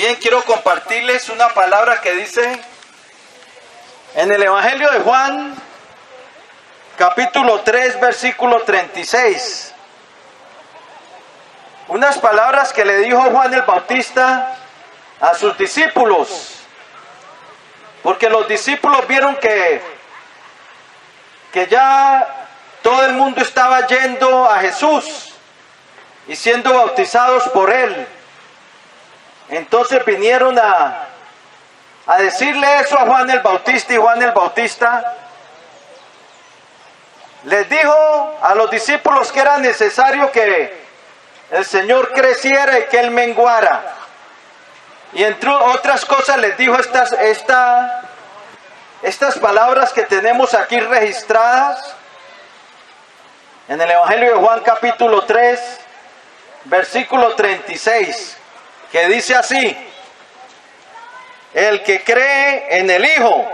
Bien, quiero compartirles una palabra que dice en el Evangelio de Juan, capítulo 3, versículo 36. Unas palabras que le dijo Juan el Bautista a sus discípulos, porque los discípulos vieron que ya todo el mundo estaba yendo a Jesús y siendo bautizados por él. Entonces vinieron a decirle eso a Juan el Bautista, y Juan el Bautista les dijo a los discípulos que era necesario que el Señor creciera y que él menguara. Y entre otras cosas les dijo estas palabras que tenemos aquí registradas en el Evangelio de Juan capítulo 3, versículo 36, que dice así: el que cree en el Hijo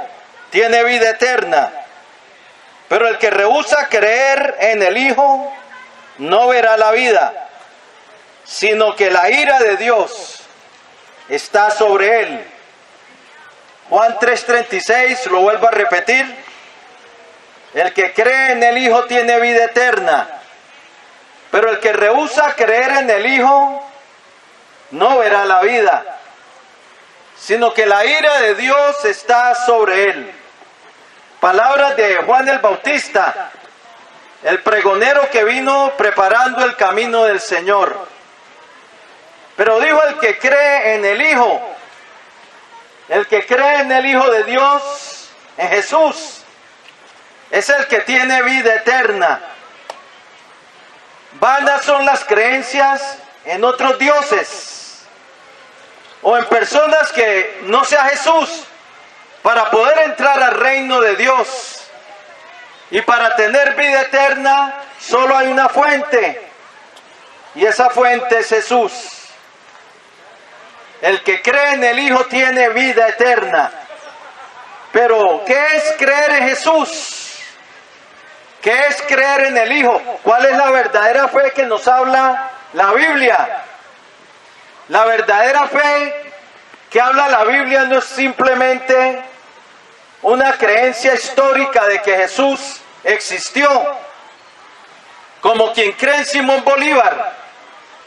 tiene vida eterna, pero el que rehúsa creer en el Hijo no verá la vida, sino que la ira de Dios está sobre él. Juan 3:36, lo vuelvo a repetir: el que cree en el Hijo tiene vida eterna, pero el que rehúsa creer en el Hijo no verá la vida, sino que la ira de Dios está sobre él. Palabras de Juan el Bautista, el pregonero que vino preparando el camino del Señor. Pero dijo: el que cree en el Hijo, el que cree en el Hijo de Dios, en Jesús, es el que tiene vida eterna. Vanas son las creencias en otros dioses o en personas que no sea Jesús. Para poder entrar al reino de Dios y para tener vida eterna solo hay una fuente, y esa fuente es Jesús. El que cree en el Hijo tiene vida eterna. Pero ¿qué es creer en Jesús? ¿Qué es creer en el Hijo? ¿Cuál es la verdadera fe que nos habla la Biblia? La verdadera fe que habla la Biblia no es simplemente una creencia histórica de que Jesús existió, como quien cree en Simón Bolívar,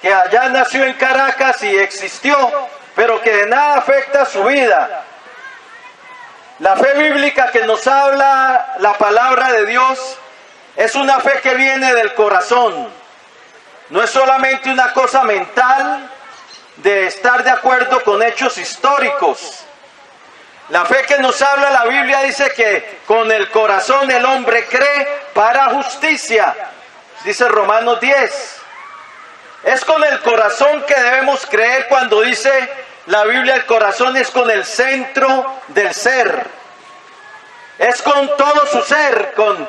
que allá nació en Caracas y existió, pero que de nada afecta su vida. La fe bíblica que nos habla la palabra de Dios es una fe que viene del corazón. No es solamente una cosa mental de estar de acuerdo con hechos históricos. La fe que nos habla la Biblia dice que con el corazón el hombre cree para justicia, dice Romanos 10. Es con el corazón que debemos creer. Cuando dice la Biblia el corazón es con el centro del ser, es con todo su ser. Con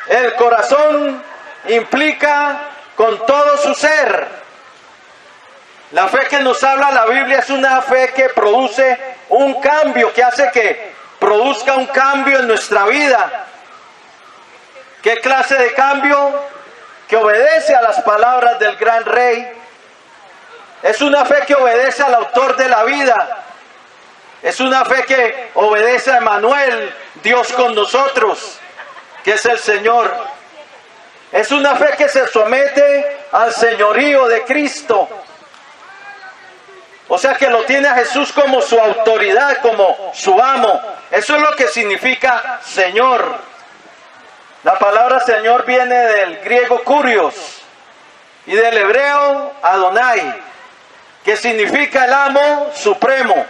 el corazón implica con todo su ser. La fe que nos habla la Biblia es una fe que produce un cambio, que hace que produzca un cambio en nuestra vida. ¿Qué clase de cambio? Que obedece a las palabras del gran rey. Es una fe que obedece al autor de la vida. Es una fe que obedece a Emmanuel, Dios con nosotros, que es el Señor. Es una fe que se somete al señorío de Cristo. O sea, que lo tiene a Jesús como su autoridad, como su amo. Eso es lo que significa Señor. La palabra Señor viene del griego kurios y del hebreo Adonai, que significa el amo supremo.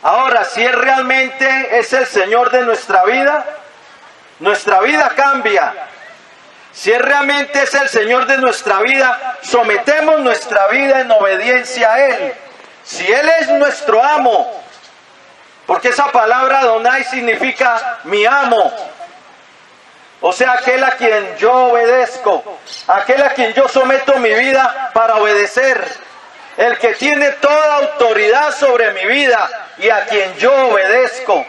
Ahora, si Él realmente es el Señor de nuestra vida cambia. Si Él realmente es el Señor de nuestra vida, sometemos nuestra vida en obediencia a Él. Si Él es nuestro amo, porque esa palabra Adonai significa mi amo, o sea, aquel a quien yo obedezco, aquel a quien yo someto mi vida para obedecer, el que tiene toda autoridad sobre mi vida y a quien yo obedezco.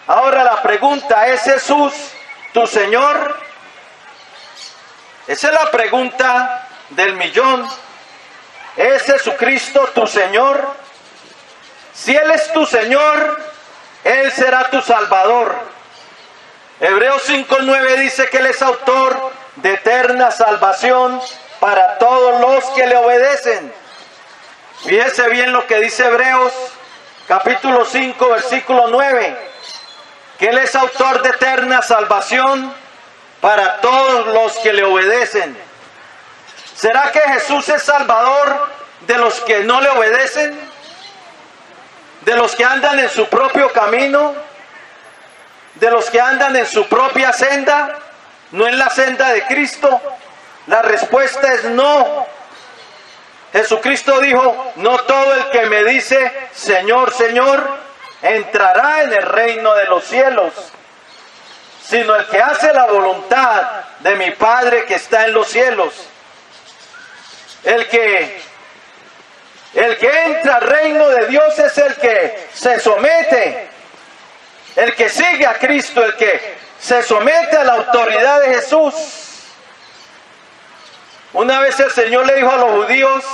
Ahora la pregunta: ¿es Jesús tu Señor? Esa es la pregunta del millón. ¿Es Jesucristo tu Señor? Si Él es tu Señor, Él será tu Salvador. Hebreos 5:9 dice que Él es autor de eterna salvación para todos los que le obedecen. Fíjese bien lo que dice Hebreos capítulo 5 versículo 9, que Él es autor de eterna salvación para todos los que le obedecen. ¿Será que Jesús es Salvador de los que no le obedecen? ¿De los que andan en su propio camino? ¿De los que andan en su propia senda? ¿No en la senda de Cristo? La respuesta es no. Jesucristo dijo, no todo el que me dice, Señor, Señor, entrará en el reino de los cielos, sino el que hace la voluntad de mi Padre que está en los cielos. El que entra al reino de Dios es el que se somete, el que sigue a Cristo, el que se somete a la autoridad de Jesús. Una vez el Señor le dijo a los judíos,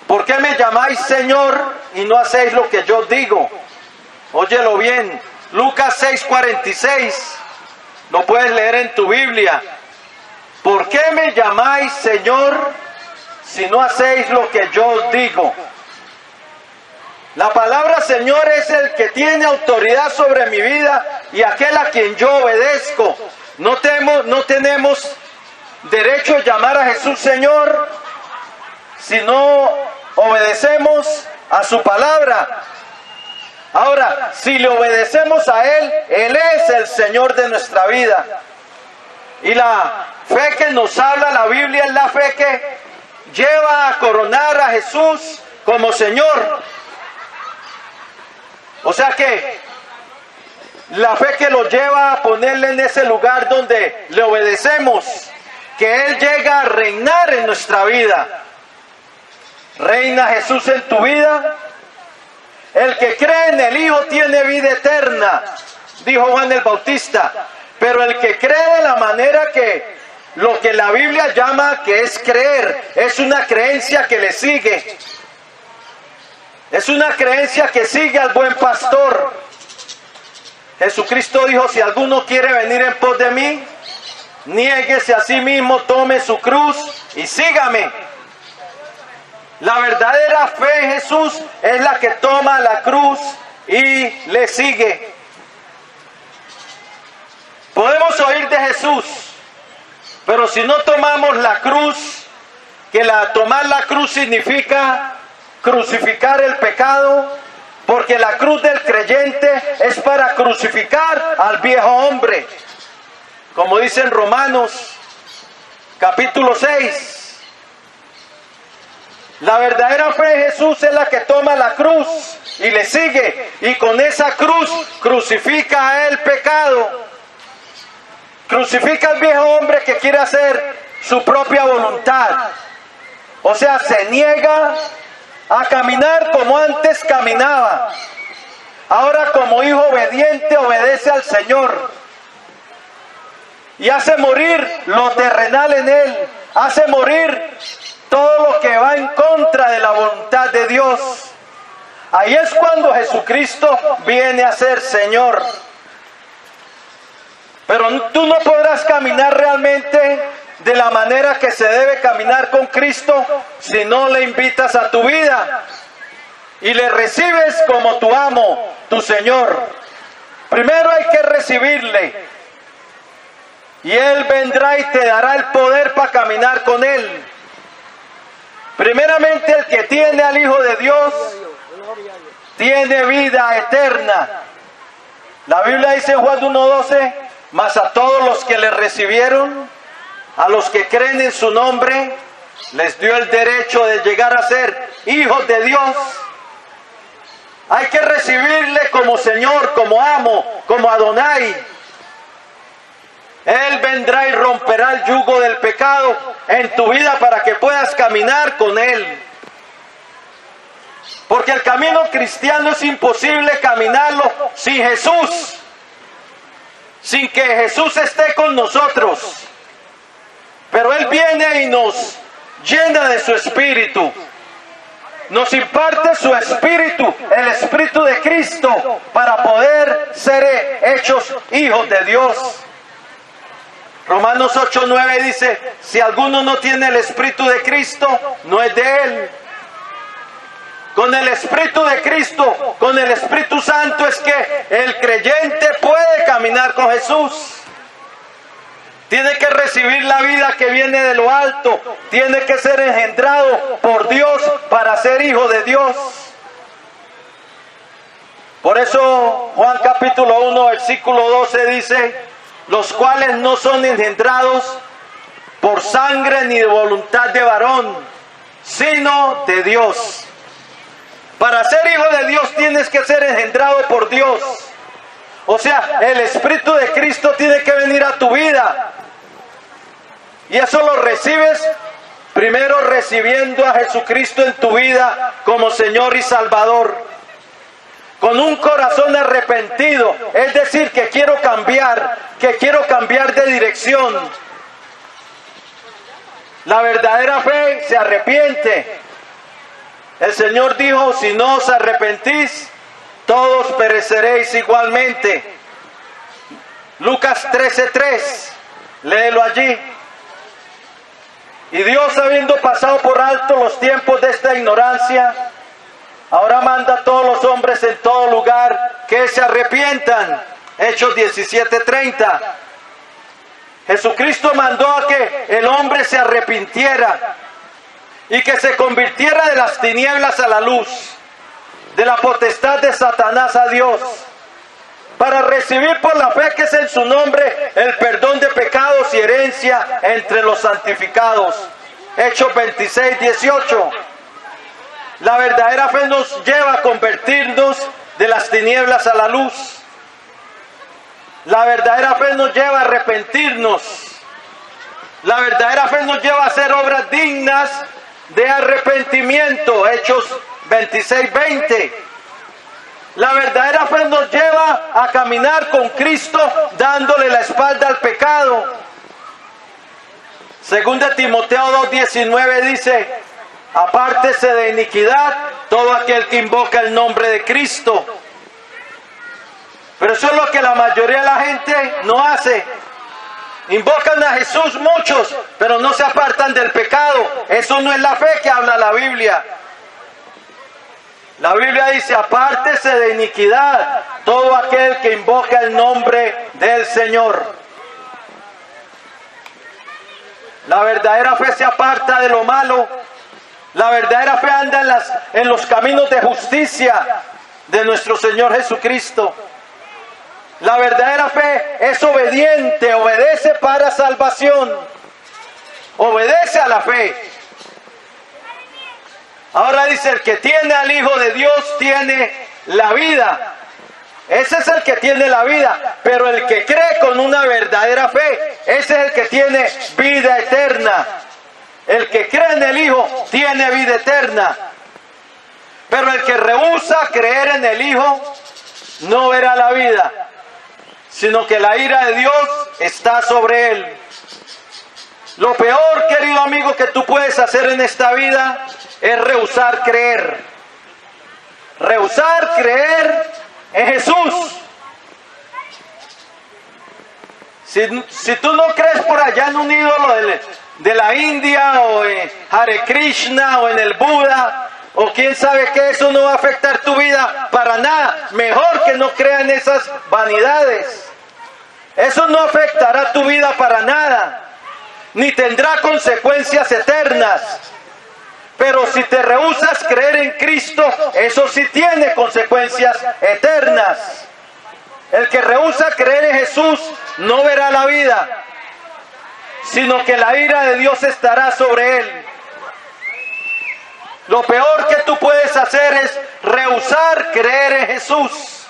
¿por qué me llamáis Señor y no hacéis lo que yo digo? Óyelo bien, Lucas 6:46, lo puedes leer en tu Biblia. ¿Por qué me llamáis Señor si no hacéis lo que yo os digo? La palabra Señor es el que tiene autoridad sobre mi vida y aquel a quien yo obedezco. No tenemos derecho a llamar a Jesús Señor si no obedecemos a su palabra. Ahora, si le obedecemos a Él, Él es el Señor de nuestra vida. Y la fe que nos habla la Biblia es la fe que lleva a coronar a Jesús como Señor. O sea que la fe que lo lleva a ponerle en ese lugar donde le obedecemos, que Él llega a reinar en nuestra vida. ¿Reina Jesús en tu vida? El que cree en el Hijo tiene vida eterna, dijo Juan el Bautista. Pero el que cree de la manera que lo que la Biblia llama que es creer, es una creencia que le sigue. Es una creencia que sigue al buen pastor. Jesucristo dijo, si alguno quiere venir en pos de mí, niéguese a sí mismo, tome su cruz y sígame. La verdadera fe en Jesús es la que toma la cruz y le sigue. Podemos oír de Jesús, pero si no tomamos la cruz, tomar la cruz significa crucificar el pecado, porque la cruz del creyente es para crucificar al viejo hombre, como dice en Romanos capítulo 6. La verdadera fe en Jesús es la que toma la cruz y le sigue, y con esa cruz crucifica a el pecado, crucifica al viejo hombre que quiere hacer su propia voluntad. O sea, se niega a caminar como antes caminaba. Ahora, como hijo obediente, obedece al Señor y hace morir lo terrenal en él, hace morir todo lo que va en contra de la voluntad de Dios. Ahí es cuando Jesucristo viene a ser Señor. Pero tú no podrás caminar realmente de la manera que se debe caminar con Cristo si no le invitas a tu vida y le recibes como tu amo, tu Señor. Primero hay que recibirle y Él vendrá y te dará el poder para caminar con Él. Primeramente, el que tiene al Hijo de Dios tiene vida eterna. La Biblia dice en Juan 1:12, mas a todos los que le recibieron, a los que creen en su nombre, les dio el derecho de llegar a ser hijos de Dios. Hay que recibirle como Señor, como amo, como Adonai. Él vendrá y romperá el yugo del pecado en tu vida para que puedas caminar con Él. Porque el camino cristiano es imposible caminarlo sin Jesús, sin que Jesús esté con nosotros. Pero Él viene y nos llena de su espíritu. Nos imparte su espíritu, el espíritu de Cristo, para poder ser hechos hijos de Dios. Romanos 8:9 dice, si alguno no tiene el espíritu de Cristo, no es de él. Con el espíritu de Cristo, con el Espíritu Santo, es que el creyente puede caminar con Jesús. Tiene que recibir la vida que viene de lo alto. Tiene que ser engendrado por Dios para ser hijo de Dios. Por eso Juan capítulo 1 versículo 12 dice, los cuales no son engendrados por sangre ni de voluntad de varón, sino de Dios. Para ser hijo de Dios tienes que ser engendrado por Dios. O sea, el Espíritu de Cristo tiene que venir a tu vida. Y eso lo recibes primero recibiendo a Jesucristo en tu vida como Señor y Salvador. Con un corazón arrepentido, es decir, que quiero cambiar de dirección. La verdadera fe se arrepiente. El Señor dijo, si no os arrepentís, todos pereceréis igualmente. Lucas 13:3, léelo allí. Y Dios, habiendo pasado por alto los tiempos de esta ignorancia, ahora manda a todos los hombres en todo lugar que se arrepientan. Hechos 17:30. Jesucristo mandó a que el hombre se arrepintiera y que se convirtiera de las tinieblas a la luz, de la potestad de Satanás a Dios, para recibir por la fe que es en su nombre el perdón de pecados y herencia entre los santificados. Hechos 26:18. La verdadera fe nos lleva a convertirnos de las tinieblas a la luz. La verdadera fe nos lleva a arrepentirnos. La verdadera fe nos lleva a hacer obras dignas de arrepentimiento. Hechos 26:20. La verdadera fe nos lleva a caminar con Cristo dándole la espalda al pecado. Según de Timoteo 2:19 dice, apártese de iniquidad todo aquel que invoca el nombre de Cristo. Pero eso es lo que la mayoría de la gente no hace. Invocan a Jesús muchos, pero no se apartan del pecado. Eso no es la fe que habla la Biblia. La Biblia dice, apártese de iniquidad todo aquel que invoca el nombre del Señor. La verdadera fe se aparta de lo malo. La verdadera fe anda en los caminos de justicia de nuestro Señor Jesucristo. La verdadera fe es obediente, obedece para salvación. Obedece a la fe. Ahora dice, el que tiene al Hijo de Dios tiene la vida. Ese es el que tiene la vida. Pero el que cree con una verdadera fe, ese es el que tiene vida eterna. El que cree en el Hijo tiene vida eterna. Pero el que rehúsa creer en el Hijo no verá la vida, sino que la ira de Dios está sobre él. Lo peor, querido amigo, que tú puedes hacer en esta vida es rehusar creer. Rehusar creer en Jesús. Si tú no crees por allá en un ídolo de la India, o en Hare Krishna, o en el Buda, o quién sabe qué, eso no va a afectar tu vida para nada. Mejor que no crean esas vanidades. Eso no afectará tu vida para nada, ni tendrá consecuencias eternas. Pero si te rehusas creer en Cristo, eso sí tiene consecuencias eternas. El que rehúsa creer en Jesús no verá la vida, sino que la ira de Dios estará sobre él. Lo peor que tú puedes hacer es rehusar creer en Jesús.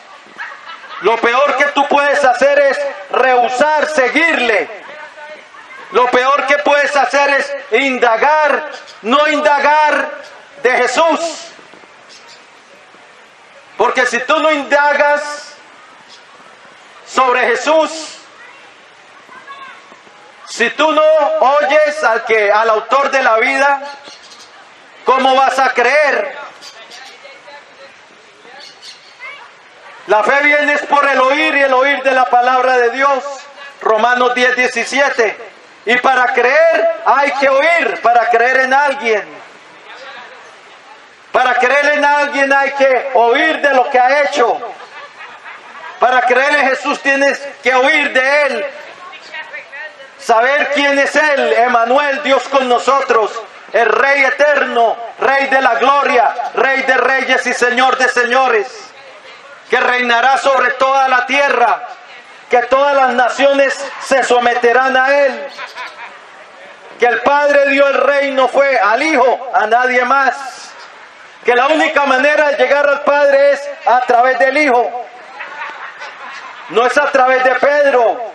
Lo peor que tú puedes hacer es rehusar seguirle. Lo peor que puedes hacer es no indagar de Jesús. Porque si tú no indagas sobre Jesús, Si tú no oyes al autor de la vida, ¿cómo vas a creer? La fe viene es por el oír y el oír de la palabra de Dios. Romanos 10:17. Y para creer hay que oír, para creer en alguien. Para creer en alguien hay que oír de lo que ha hecho. Para creer en Jesús tienes que oír de Él. Saber quién es Él, Emmanuel, Dios con nosotros. El Rey eterno, Rey de la gloria, Rey de reyes y Señor de señores. Que reinará sobre toda la tierra. Que todas las naciones se someterán a Él. Que el Padre dio el reino fue al Hijo, a nadie más. Que la única manera de llegar al Padre es a través del Hijo. No es a través de Pedro.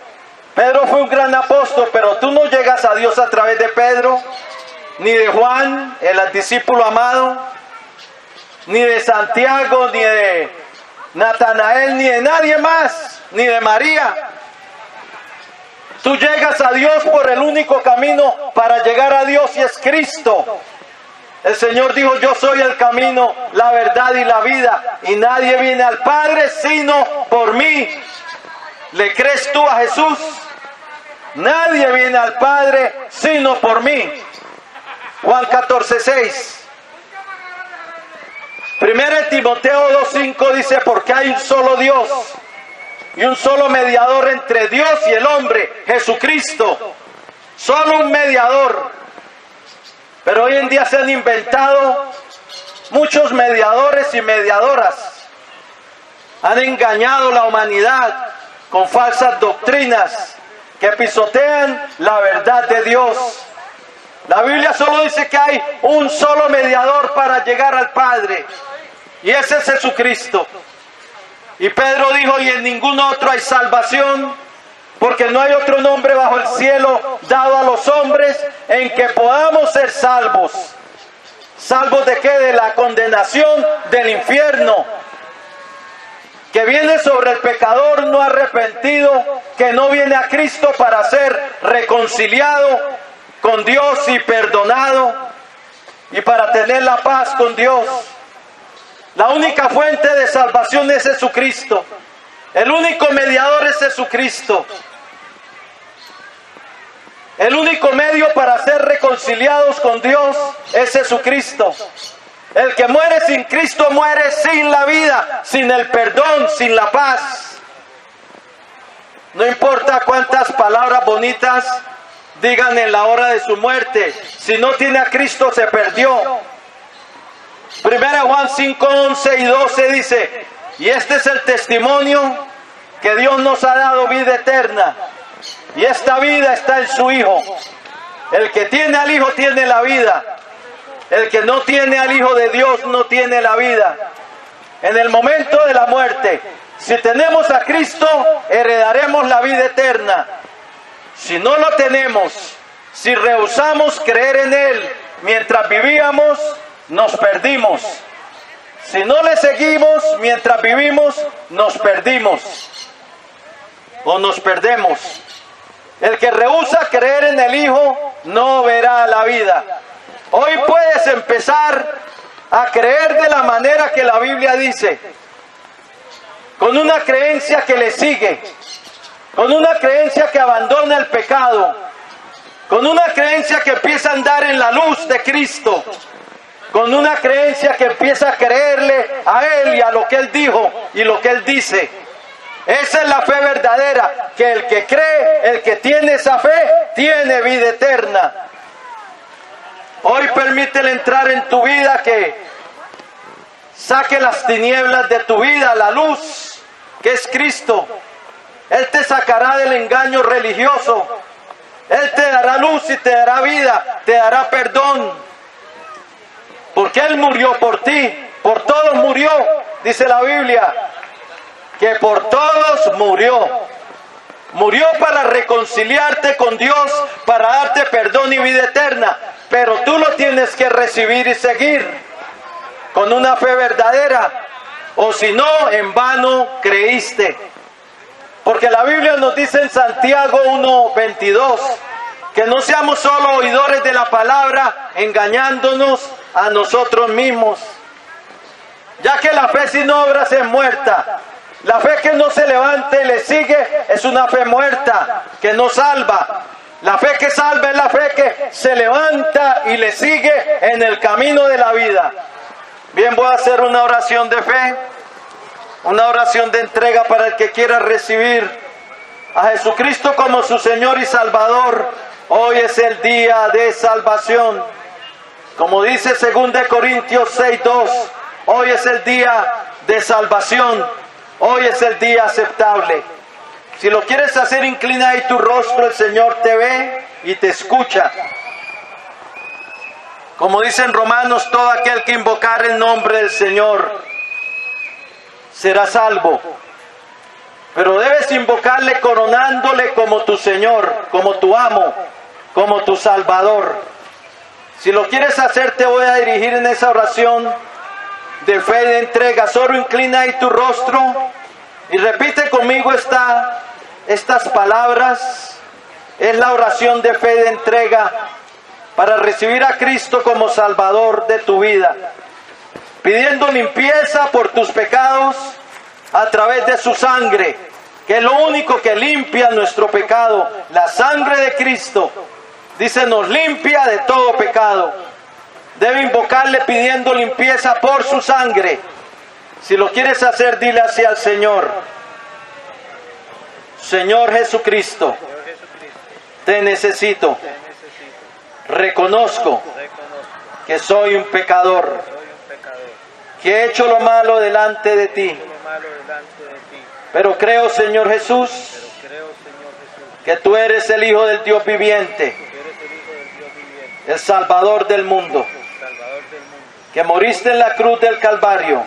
Pedro fue un gran apóstol, pero tú no llegas a Dios a través de Pedro, ni de Juan, el discípulo amado, ni de Santiago, ni de Natanael, ni de nadie más, ni de María. Tú llegas a Dios por el único camino para llegar a Dios y es Cristo. El Señor dijo, yo soy el camino, la verdad y la vida, y nadie viene al Padre sino por mí. ¿Le crees tú a Jesús? Nadie viene al Padre sino por mí. Juan 14:6. 1 Timoteo 2:5 dice, porque hay un solo Dios y un solo mediador entre Dios y el hombre, Jesucristo. Solo un mediador. Pero hoy en día se han inventado muchos mediadores y mediadoras. Han engañado la humanidad con falsas doctrinas que pisotean la verdad de Dios. La Biblia solo dice que hay un solo mediador para llegar al Padre, y ese es Jesucristo. Y Pedro dijo, y en ningún otro hay salvación, porque no hay otro nombre bajo el cielo dado a los hombres en que podamos ser salvos. ¿Salvos de qué? De la condenación del infierno, que viene sobre el pecador no arrepentido, que no viene a Cristo para ser reconciliado con Dios y perdonado, y para tener la paz con Dios. La única fuente de salvación es Jesucristo. El único mediador es Jesucristo. El único medio para ser reconciliados con Dios es Jesucristo. El que muere sin Cristo muere sin la vida, sin el perdón, sin la paz. No importa cuántas palabras bonitas digan en la hora de su muerte, si no tiene a Cristo se perdió. 1 Juan 5, 11 y 12 dice, y este es el testimonio que Dios nos ha dado, vida eterna, y esta vida está en su Hijo. El que tiene al Hijo tiene la vida. El que no tiene al Hijo de Dios no tiene la vida. En el momento de la muerte, si tenemos a Cristo, heredaremos la vida eterna. Si no lo tenemos, si rehusamos creer en Él mientras vivíamos, nos perdimos. Si no le seguimos mientras vivimos, nos perdimos o nos perdemos. El que rehúsa creer en el Hijo no verá la vida. Hoy puedes empezar a creer de la manera que la Biblia dice, con una creencia que le sigue, con una creencia que abandona el pecado, con una creencia que empieza a andar en la luz de Cristo, con una creencia que empieza a creerle a Él y a lo que Él dijo y lo que Él dice. Esa es la fe verdadera, que el que cree, el que tiene esa fe, tiene vida eterna. Hoy permítele entrar en tu vida, que saque las tinieblas de tu vida, la luz que es Cristo. Él te sacará del engaño religioso. Él te dará luz y te dará vida, te dará perdón. Porque Él murió por ti, por todos murió, dice la Biblia, que por todos murió. Murió para reconciliarte con Dios, para darte perdón y vida eterna. Pero tú lo tienes que recibir y seguir con una fe verdadera. O si no, en vano creíste. Porque la Biblia nos dice en Santiago 1:22, Que no seamos solo oidores de la palabra, engañándonos a nosotros mismos. Ya que la fe sin obras es muerta. La fe que no se levanta y le sigue es una fe muerta, que no salva. La fe que salva es la fe que se levanta y le sigue en el camino de la vida. Bien, voy a hacer una oración de fe, una oración de entrega para el que quiera recibir a Jesucristo como su Señor y Salvador. Hoy es el día de salvación. Como dice 2 Corintios 6:2, hoy es el día de salvación. Hoy es el día aceptable. Si lo quieres hacer, inclina ahí tu rostro, el Señor te ve y te escucha. Como dice en Romanos, todo aquel que invocar el nombre del Señor será salvo. Pero debes invocarle coronándole como tu Señor, como tu amo, como tu Salvador. Si lo quieres hacer, te voy a dirigir en esa oración de fe y de entrega. Solo inclina ahí tu rostro y repite conmigo estas palabras. Es la oración de fe y de entrega para recibir a Cristo como Salvador de tu vida, pidiendo limpieza por tus pecados a través de su sangre, que es lo único que limpia nuestro pecado. La sangre de Cristo, dice, nos limpia de todo pecado. Debe invocarle pidiendo limpieza por su sangre. Si lo quieres hacer, dile así al Señor: Señor Jesucristo, te necesito. Reconozco que soy un pecador, que he hecho lo malo delante de ti. Pero creo, Señor Jesús, que tú eres el Hijo del Dios viviente, el Salvador del mundo, que moriste en la cruz del Calvario,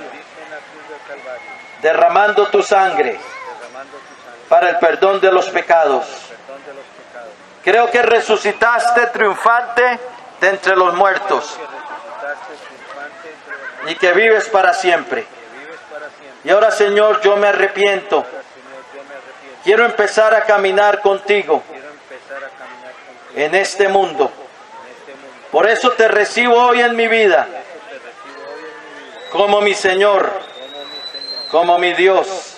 derramando tu sangre para el perdón de los pecados. Creo que resucitaste triunfante de entre los muertos y que vives para siempre. Y ahora, Señor, yo me arrepiento. Quiero empezar a caminar contigo en este mundo. Por eso te recibo hoy en mi vida como mi Señor, como mi Dios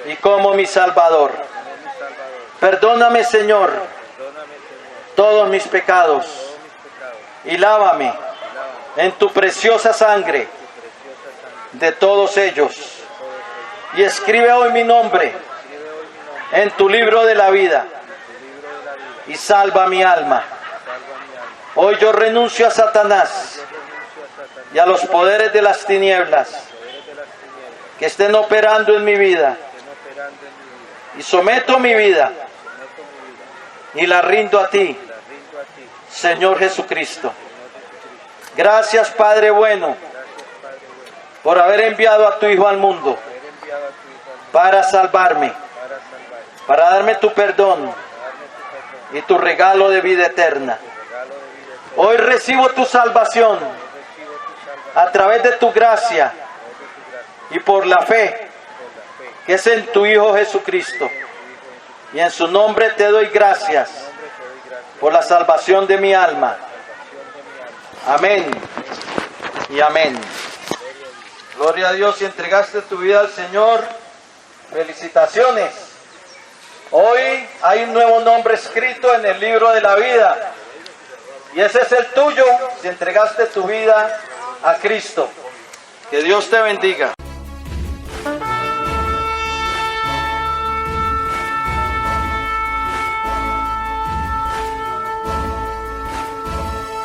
y como mi Salvador. Perdóname, Señor, todos mis pecados y lávame en tu preciosa sangre de todos ellos. Y escribe hoy mi nombre en tu libro de la vida y salva mi alma. Hoy yo renuncio a Satanás y a los poderes de las tinieblas que estén operando en mi vida, y someto mi vida y la rindo a ti, Señor Jesucristo. Gracias, Padre bueno, por haber enviado a tu Hijo al mundo para salvarme, para darme tu perdón y tu regalo de vida eterna. Hoy recibo tu salvación a través de tu gracia y por la fe que es en tu Hijo Jesucristo. Y en su nombre te doy gracias por la salvación de mi alma. Amén y amén. Gloria a Dios. Si entregaste tu vida al Señor, felicitaciones. Hoy hay un nuevo nombre escrito en el libro de la vida. Y ese es el tuyo si entregaste tu vida a Cristo. Que Dios te bendiga.